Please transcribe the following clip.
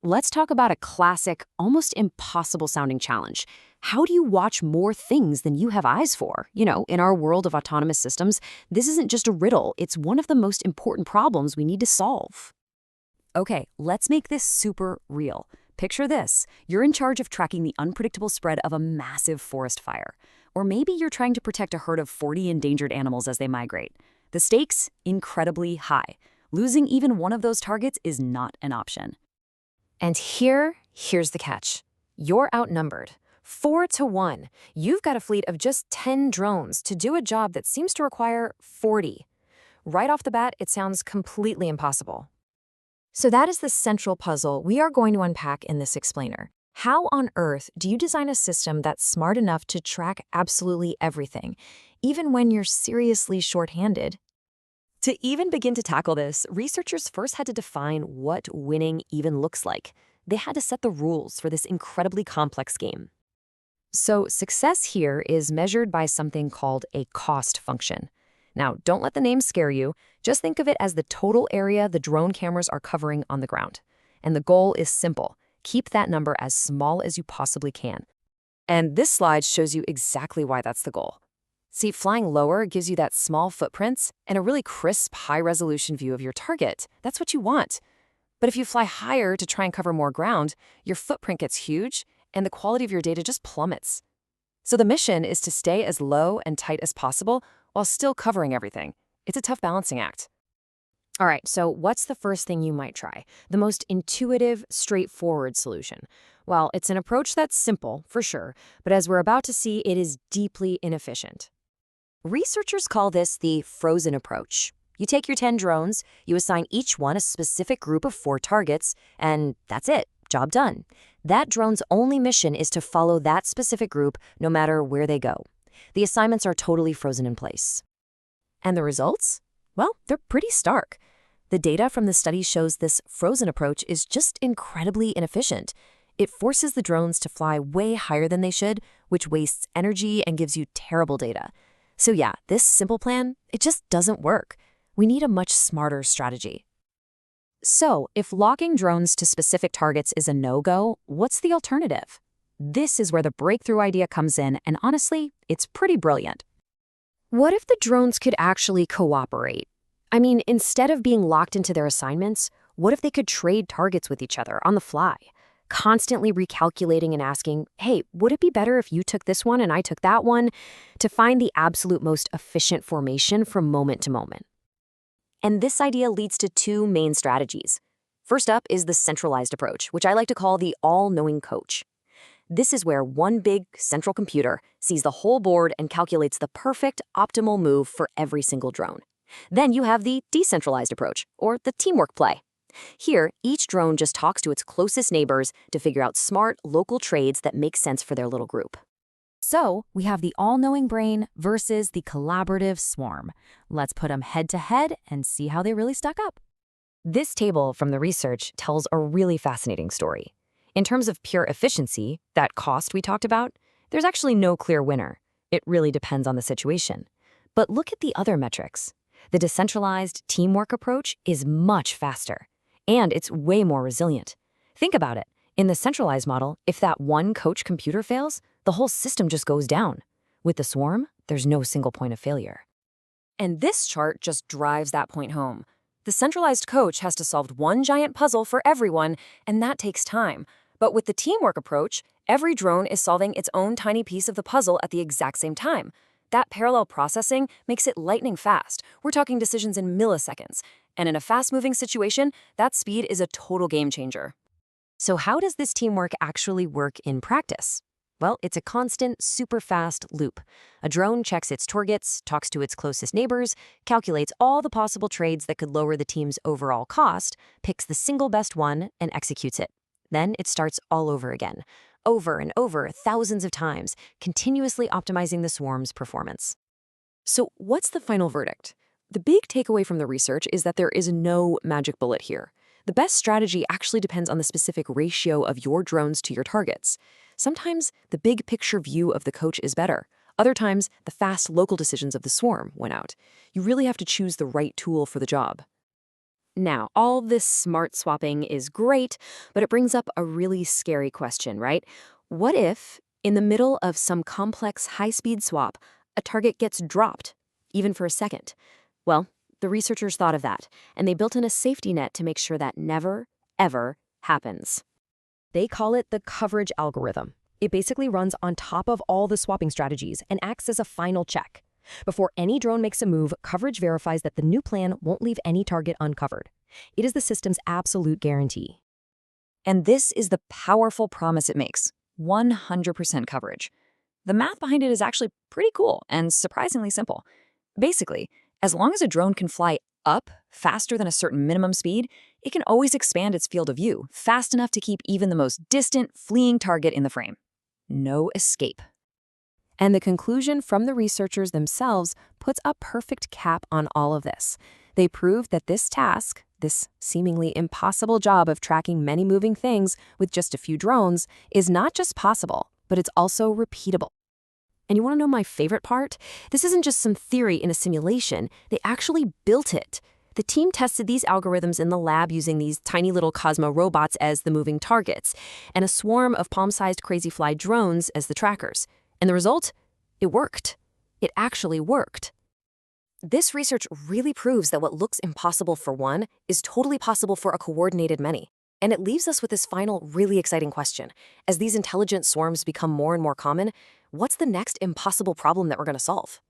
let's talk about a classic, almost impossible sounding challenge. How do you watch more things than you have eyes for? In our world of autonomous systems, this isn't just a riddle, it's one of the most important problems we need to solve. Okay, let's make this super real. Picture this. You're in charge of tracking the unpredictable spread of a massive forest fire. Or maybe you're trying to protect a herd of 40 endangered animals as they migrate. The stakes, incredibly high. Losing even one of those targets is not an option. And here's the catch. You're outnumbered. 4-1. You've got a fleet of just 10 drones to do a job that seems to require 40. Right off the bat, it sounds completely impossible. So that is the central puzzle we are going to unpack in this explainer. How on earth do you design a system that's smart enough to track absolutely everything, even when you're seriously short-handed? To even begin to tackle this, researchers first had to define what winning even looks like. They had to set the rules for this incredibly complex game. So success here is measured by something called a cost function. Now, don't let the name scare you. Just think of it as the total area the drone cameras are covering on the ground. And the goal is simple. Keep that number as small as you possibly can. And this slide shows you exactly why that's the goal. See, flying lower gives you that small footprints and a really crisp, high-resolution view of your target. That's what you want. But if you fly higher to try and cover more ground, your footprint gets huge and the quality of your data just plummets. So the mission is to stay as low and tight as possible while still covering everything. It's a tough balancing act. All right, so what's the first thing you might try? The most intuitive, straightforward solution. Well, it's an approach that's simple, for sure, but as we're about to see, it is deeply inefficient. Researchers call this the frozen approach. You take your 10 drones, you assign each one a specific group of 4 targets, and that's it. Job done. That drone's only mission is to follow that specific group no matter where they go. The assignments are totally frozen in place. And the results? Well, they're pretty stark. The data from the study shows this frozen approach is just incredibly inefficient. It forces the drones to fly way higher than they should, which wastes energy and gives you terrible data. So yeah, this simple plan, it just doesn't work. We need a much smarter strategy. So, if locking drones to specific targets is a no-go, what's the alternative? This is where the breakthrough idea comes in, and honestly, it's pretty brilliant. What if the drones could actually cooperate? I mean, instead of being locked into their assignments, what if they could trade targets with each other on the fly? Constantly recalculating and asking, hey, would it be better if you took this one and I took that one? To find the absolute most efficient formation from moment to moment. And this idea leads to 2 main strategies. First up is the centralized approach, which I like to call the all-knowing coach. This is where one big central computer sees the whole board and calculates the perfect, optimal move for every single drone. Then you have the decentralized approach, or the teamwork play. Here, each drone just talks to its closest neighbors to figure out smart, local trades that make sense for their little group. So, we have the all-knowing brain versus the collaborative swarm. Let's put them head-to-head and see how they really stack up. This table from the research tells a really fascinating story. In terms of pure efficiency, that cost we talked about, there's actually no clear winner. It really depends on the situation. But look at the other metrics. The decentralized teamwork approach is much faster, and it's way more resilient. Think about it. In the centralized model, if that one coach computer fails, the whole system just goes down. With the swarm, there's no single point of failure. And this chart just drives that point home. The centralized coach has to solve one giant puzzle for everyone, and that takes time. But with the teamwork approach, every drone is solving its own tiny piece of the puzzle at the exact same time. That parallel processing makes it lightning fast. We're talking decisions in milliseconds. And in a fast-moving situation, that speed is a total game changer. So how does this teamwork actually work in practice? Well, it's a constant, super fast loop. A drone checks its targets, talks to its closest neighbors, calculates all the possible trades that could lower the team's overall cost, picks the single best one, and executes it. Then it starts all over again, over and over, thousands of times, continuously optimizing the swarm's performance. So what's the final verdict? The big takeaway from the research is that there is no magic bullet here. The best strategy actually depends on the specific ratio of your drones to your targets. Sometimes the big picture view of the coach is better. Other times, the fast local decisions of the swarm win out. You really have to choose the right tool for the job. Now, all this smart swapping is great, but it brings up a really scary question, right? What if, in the middle of some complex high-speed swap, a target gets dropped, even for a second? Well, the researchers thought of that, and they built in a safety net to make sure that never, ever happens. They call it the coverage algorithm. It basically runs on top of all the swapping strategies and acts as a final check. Before any drone makes a move, coverage verifies that the new plan won't leave any target uncovered. It is the system's absolute guarantee. And this is the powerful promise it makes: 100% coverage. The math behind it is actually pretty cool and surprisingly simple. Basically, as long as a drone can fly up faster than a certain minimum speed, it can always expand its field of view fast enough to keep even the most distant, fleeing target in the frame. No escape. And the conclusion from the researchers themselves puts a perfect cap on all of this. They proved that this task, this seemingly impossible job of tracking many moving things with just a few drones, is not just possible, but it's also repeatable. And you want to know my favorite part? This isn't just some theory in a simulation. They actually built it. The team tested these algorithms in the lab using these tiny little Cosmo robots as the moving targets, and a swarm of palm-sized Crazy Fly drones as the trackers. And the result? It worked. It actually worked. This research really proves that what looks impossible for one is totally possible for a coordinated many. And it leaves us with this final, really exciting question. As these intelligent swarms become more and more common, what's the next impossible problem that we're going to solve?